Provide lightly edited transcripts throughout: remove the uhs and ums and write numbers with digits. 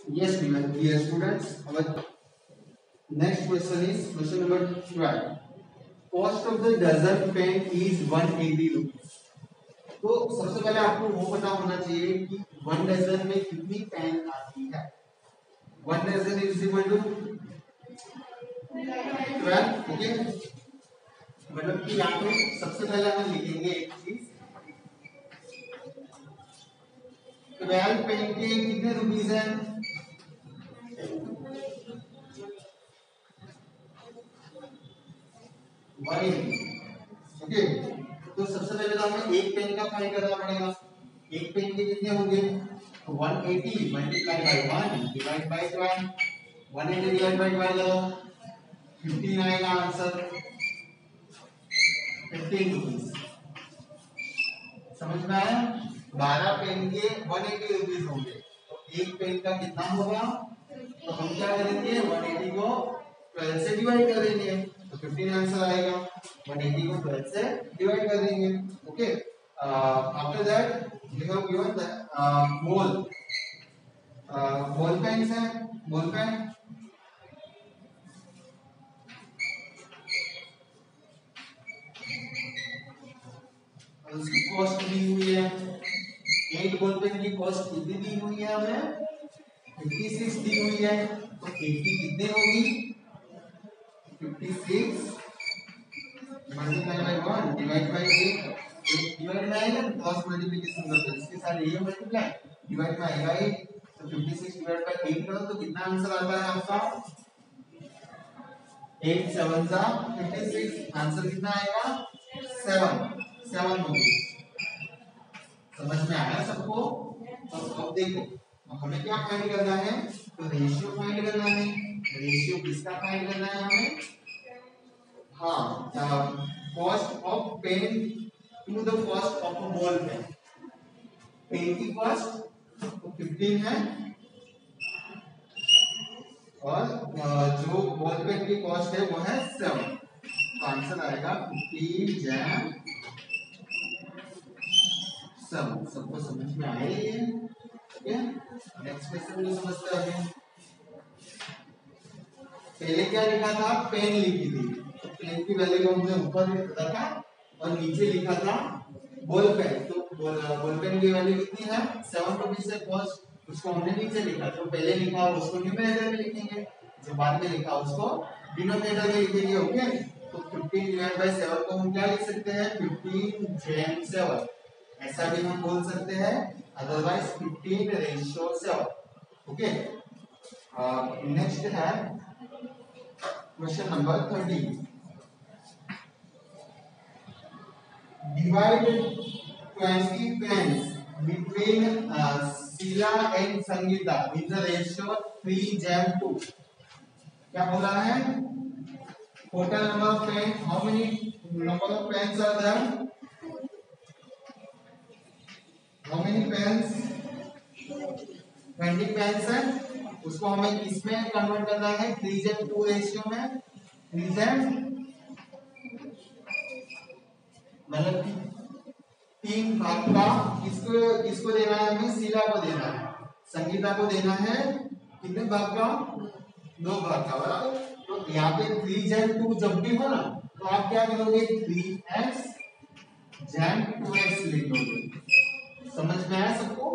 Yes, dear students. Our next question is question number 12. Cost of the dozen pen is 180 rupees. तो सबसे पहले आपको वो पता होना चाहिए कि वन डजन में कितनी पेन आती है. One dozen is equal to 12. Okay, मतलब कि यहाँ पे सबसे पहले हम लिखेंगे एक चीज, 12 पेन के कितने रुपीस हैं. ओके, तो सबसे पहले तो हमें एक पेन का फाइंड करना पड़ेगा. एक पेन के कितने होंगे, 180 multiply by 1 divide by 12. 180 divide by 12 लगाओ, 15 आएगा आंसर. 15 रुपीस. समझ में आया. 12 पेन के 180 रुपीस होंगे. तो एक पेन का कितना होगा, तो हम क्या करेंगे, 180 को 12 से डिवाइड कर देंगे तो 15 आंसर आएगा. 180 को 12 से डिवाइड कर देंगे. Okay, after that we have given the ball pens है. बॉल पेन उसकी कॉस्ट दी हुई है. एक बॉल पेन की कॉस्ट कितनी दी हुई है हमें, 56 दी हुई है. तो 80 कितने होगी, 56 multiply by 1 divide by 8. Divide में आएगा क्रॉस मल्टीप्लिकेशन करते हैं, इसके साथ ये मल्टीप्लाई डिवाइड में आएगा 8. तो 56 डिवाइड बाय 8 करो तो कितना आंसर आता है आपका, 8 7 जा 56. आंसर कितना आएगा, 7 होगी. समझ में आया सबको. तो अब देखो, अब हमें क्या फाइंड करना है, तो रेशियो फाइंड करना है. रेशियो किसका फाइंड करना है हमें, हाँ, cost of pen to the cost of a ball pen. Pen की कॉस्ट 15 है और जो बॉल पेन की कॉस्ट है वो है 7. तो आंसर आएगा 15 जैम 7. सबको समझ में आया ये. ओके, नेक्स्ट क्वेश्चन में समझते हैं. पहले क्या लिखा था, पेन लिखी थी. तो पेन की वैल्यू को हमने ऊपर रखा और नीचे लिखा था बॉल पेन. तो बॉल पेन की वैल्यू कितनी है, 7 रुपीस से कॉस्ट, उसको हमने नीचे लिखा. जो पहले लिखा उसको न्यूमरेटर में लिखेंगे, जो बाद में लिखा उसको डिनोमिनेटर में लिखेंगे. ओके, तो 15 डिवाइड बाय 7 को हम क्या लिख सकते हैं, 15 जैम 7. ऐसा भी हम बोल सकते हैं, अदरवाइज 15 रेशियो 7. ओके, नेक्स्ट है question number 13. Divide 20 pens between Sheila and Sangeeta with the ratio 3:2. क्या बोला है, total number of pens, how many number of pens are there, how many pens, 20 pens है. उसको हमें किसमें कन्वर्ट करना है, 3:2 रेशियो में. 3 मतलब 3 भाग का किसको किसको देना है, हमें शीला को देना है. संगीता को देना है कितने भाग का, 2 भाग का. बराबर. तो यहाँ पे 3:2 जब भी हो ना, तो आप क्या करोगे, 3x जैन 2x लिख दोगे. समझ में आया सबको.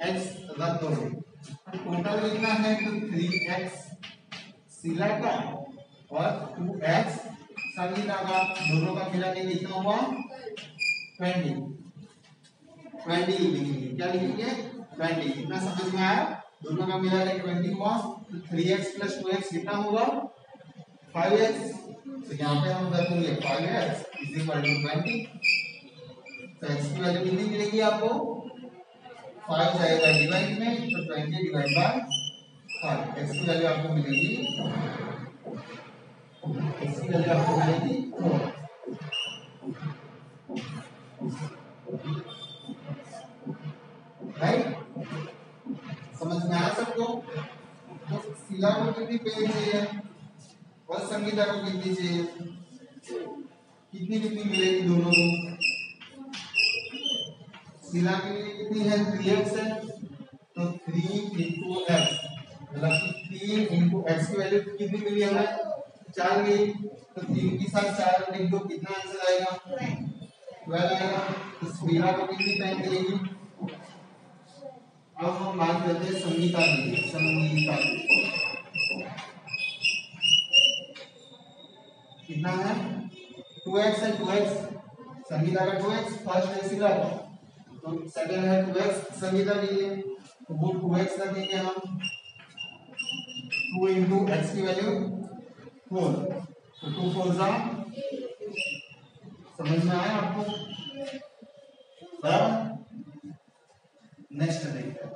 x रद्द दोगे, टोटल लिखना है तो 3x शीला का और 2x संगीता का. दोनों का मिला के कितना हुआ, 20 लिखेंगे. क्या लिखेंगे, 20. कितना समझ में आया, दोनों का मिला के 20 हुआ. तो 3x + 2x कितना होगा, 5x. तो यहाँ पे हम रखेंगे 5x = 20. तो x की वैल्यू कितनी मिलेगी आपको, 5 जाएगा डिवाइड में, तो 20 डिवाइड बाय 5. x की वैल्यू आपको मिलेगी, x की वैल्यू आपको मिलेगी 4. राइट. समझ में आया सबको. तो शीला को कितनी पेन चाहिए और संगीता को कितनी चाहिए, कितनी कितनी मिलेगी दोनों को. शीला के लिए कितनी है, 3x है तो 3 इंटू एक्स, मतलब 3 इंटू एक्स की वैल्यू कितनी मिली हमें, 4 मिली। तो 3 के साथ 4 लिख दो, कितना आंसर आएगा, 12 आएगा। तो स्पीरा को कितनी टाइम मिलेगी। अब हम बात करते हैं संगीता की। संगीता कितना है, 2x है, 2x संगीता का 2x फर्स्ट है सिला का, तो सेकंड है 2x संगीता के लिए, तो वो 2x रखेंगे हम। 2 इंटू एक्स की वैल्यू 4, तो 2 4 जा, समझ में आया आपको, बराबर। नेक्स्ट देखते हैं।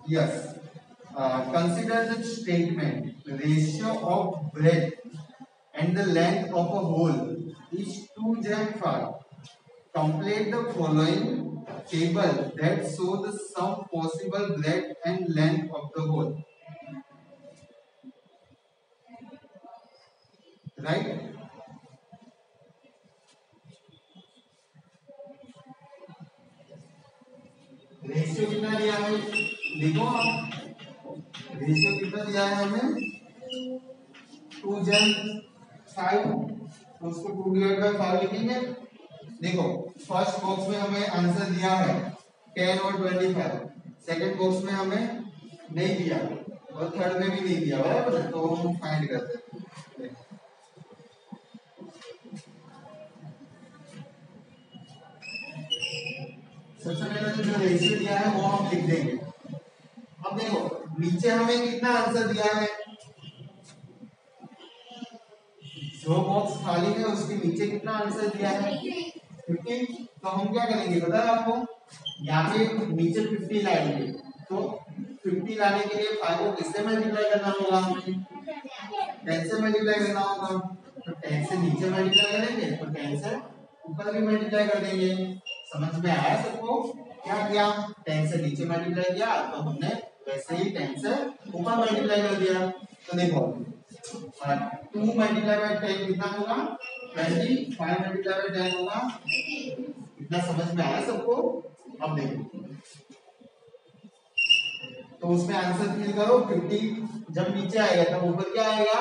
Yes. Consider the statement. The ratio of breadth and the length of a hole is 2:5. Complete the following table that show the some possible breadth and length of the hole. Right? Ratio कितना दिया है, देखो आप, ratio कितना दिया है हमें, 2:5, तो उसको 2/5 लिखेंगे। देखो फर्स्ट बॉक्स में हमें आंसर दिया है 10 और 25, सेकंड बॉक्स में हमें नहीं दिया और थर्ड में भी नहीं दिया, बराबर है, तो हम फाइंड करते हैं। सबसे पहले जो रेशियो दिया है वो हम लिख देंगे। अब देखो नीचे हमें कितना आंसर दिया है, जो बॉक्स खाली है उसके नीचे कितना आंसर दिया है 50। तो हम क्या करेंगे पता है आपको, यहाँ पे नीचे 50 लाएंगे, तो 50 लाने के लिए 5 को किससे मल्टीप्लाई करना होगा, हमें 10 से मल्टीप्लाई करना होगा। तो 10 से नीचे मल्टीप्लाई करेंगे तो 10 से ऊपर भी मल्टीप्लाई कर देंगे। समझ में आया सबको, क्या किया, 10 से नीचे मल्टीप्लाई किया तो हमने वैसे ही 10 से ऊपर मल्टीप्लाई कर दिया। तो देखो 2 मल्टीप्लाई बाय 10 कितना होगा 20, 5 मल्टीप्लाई बाय 10 होगा, इतना समझ में आया सबको। अब देखो तो उसमें आंसर फिल करो, 50 जब नीचे आएगा तब ऊपर क्या आएगा,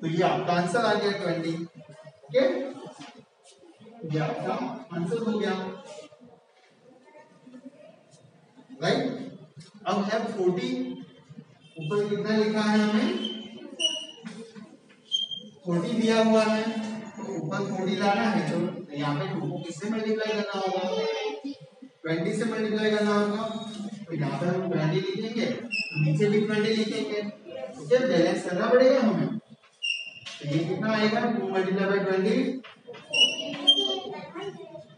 तो ये आपका आंसर आ गया 20। ओके, ये आपका आंसर हो गया, राइट। अब है 40, ऊपर कितना लिखा है हमें 40 दिया हुआ है, तो ऊपर 40 लाना है, तो यहाँ पे 2 को किससे मल्टीप्लाई करना होगा 20 से मल्टीप्लाई करना होगा। तो यहाँ पर हम 20 लिखेंगे, तो नीचे भी 20 लिखेंगे, तो क्या बैलेंस करना पड़ेगा हमें। तो ये कितना आएगा 2 मल्टीप्लाई बाय 20,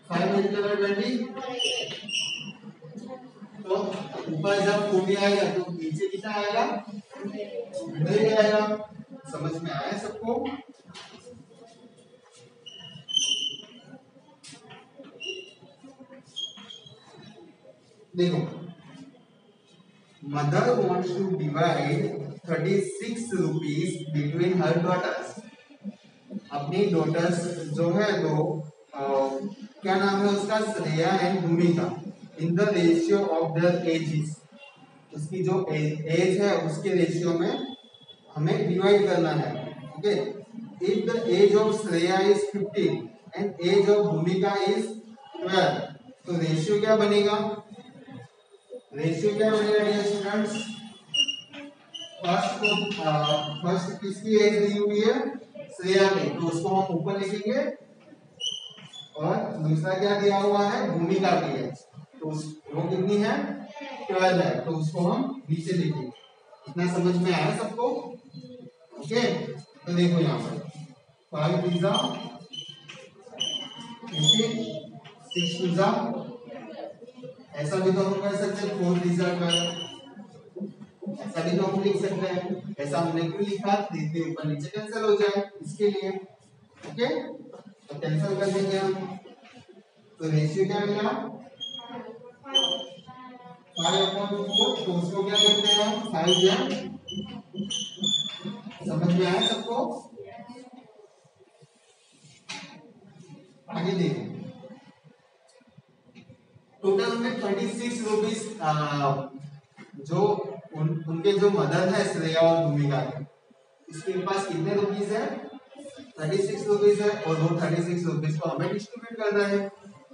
5 मल्टीप्लाई बाय 20, तो ऊपर जब 40 आएगा तो नीचे कितना आएगा 100 आएगा। समझ में आया सबको। देखो mother wants to divide 36 rupees between her daughters। अपनी डॉटर्स जो है दो, क्या नाम है उसका, श्रेया एंड भूमिका, in the ratio of their edges. उसकी जो एज है उसके रेशियो में हमें डिवाइड करना है। Okay, if the age of Shreya is 15 and age of Bhumika is 12, तो रेशियो क्या बनेगा, रेशियो क्या बनेगा डियर स्टूडेंट्स, फर्स्ट किसकी एज दी हुई है श्रेया की, तो उसको हम ऊपर लिखेंगे, और दूसरा क्या दिया हुआ है भूमिका की एज, तो वो कितनी है 12 है, तो उसको हम नीचे लिखेंगे। इतना समझ में आया सबको। ओके, तो देखो यहाँ पर 5 पिज्जा 15, 6 पिज्जा, ऐसा भी तो हम कर सकते हैं 4 पिज्जा का, ऐसा भी तो हम लिख सकते हैं। ऐसा हमने क्यों लिखा, देखते ऊपर नीचे कैंसिल हो जाए इसके लिए। ओके, तो कैंसिल कर देंगे हम, तो रेशियो क्या मिला 5/4, तो उसको क्या लिखते हैं 5 या समझ में आया सबको? आगे देखो, टोटल में 36 रुपीज जो उनके जो मदर है श्रेया और भूमिका के, इसके पास कितने रुपीज है? 36 रुपीज है, और वो 36 रुपीज को हमें डिस्ट्रीब्यूट करना है।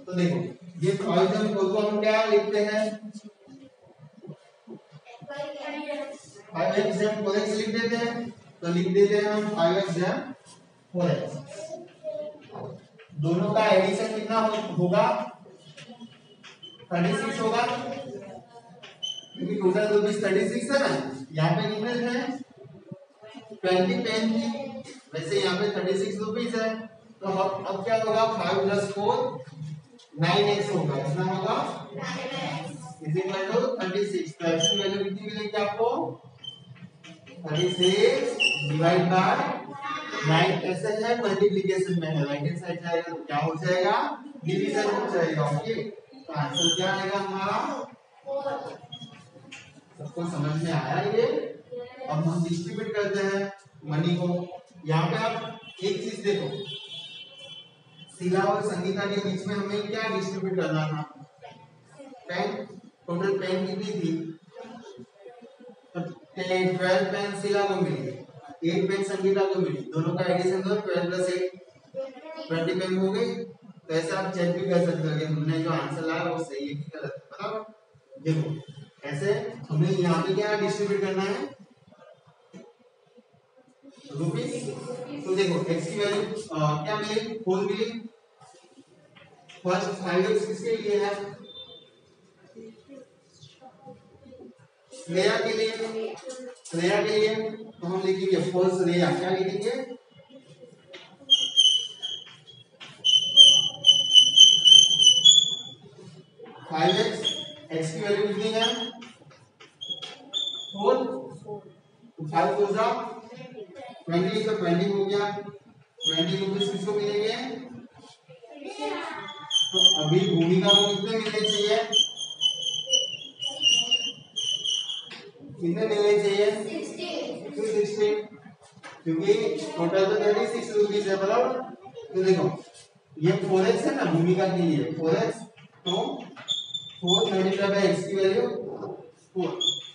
तो देखो ये प्रोविजन को हम क्या लिखते हैं? 5x जैम 4x लिख देते हैं। तो लिख देते हैं हम 5x जैम 4x। दोनों का एडिशन कितना होगा? 36 होगा, क्योंकि टोटल रुपीज 36 है ना। यहाँ पे कितने थे? 20 पेन थी, वैसे यहाँ पे 36 रुपीज है। तो अब क्या होगा? 5 + 4 9x होगा। कितना होगा? 9x 36। तो x की वैल्यू कितनी मिलेगी आपको? 36 डिवाइड बाय 9। ऐसे है मल्टीप्लिकेशन में है, राइट हैंड साइड जाएगा तो क्या हो जाएगा? डिवीजन हो जाएगा। ओके, तो आंसर क्या आएगा हमारा? 4। सबको समझ में आया ये? अब हम डिस्ट्रीब्यूट करते हैं मनी को। यहाँ पे आप एक चीज देखो, शीला और संगीता के बीच में हमें क्या डिस्ट्रीब्यूट करना था? पेन। टोटल पेन कितनी थी? 12 पेन शीला को मिली, 8 पेन संगीता को मिली। दोनों का एडिशन करो, 12 + 8 20 पेन हो गई। तो ऐसे आप चेक भी कर सकते हो कि हमने जो आंसर लाया वो सही है कि गलत है। बराबर देखो, ऐसे हमें यहाँ पे क्या डिस्ट्रीब्यूट करना है? रुपीस। तो देखो x की वैल्यू क्या मिली? 4 मिली। फर्स्ट 5x किसके लिए है? श्रेया के लिए। श्रेया के लिए तो हम लिखेंगे फॉर श्रेया। क्या लिखेंगे? x की वैल्यू कितनी है? 4। तो 5 4 जा 20, तो 20 हो गया। 20 रुपीज किसको मिलेंगे? तो अभी भूमिका को कितने मिलने चाहिए? कितने मिलने चाहिए? 16। क्योंकि टोटल तो 36 रुपीज है। बराबर, तो देखो ये 4x है ना भूमिका के लिए, 4x। तो 4 मल्टीप्लाई बाय x की वैल्यू 4।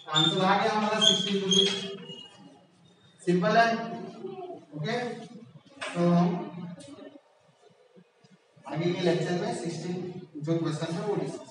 आंसर आ गया हमारा 16 रुपीज। सिंपल है। ओके, तो हम आगे के लेक्चर में 16 जो क्वेश्चन है वो डिस्कस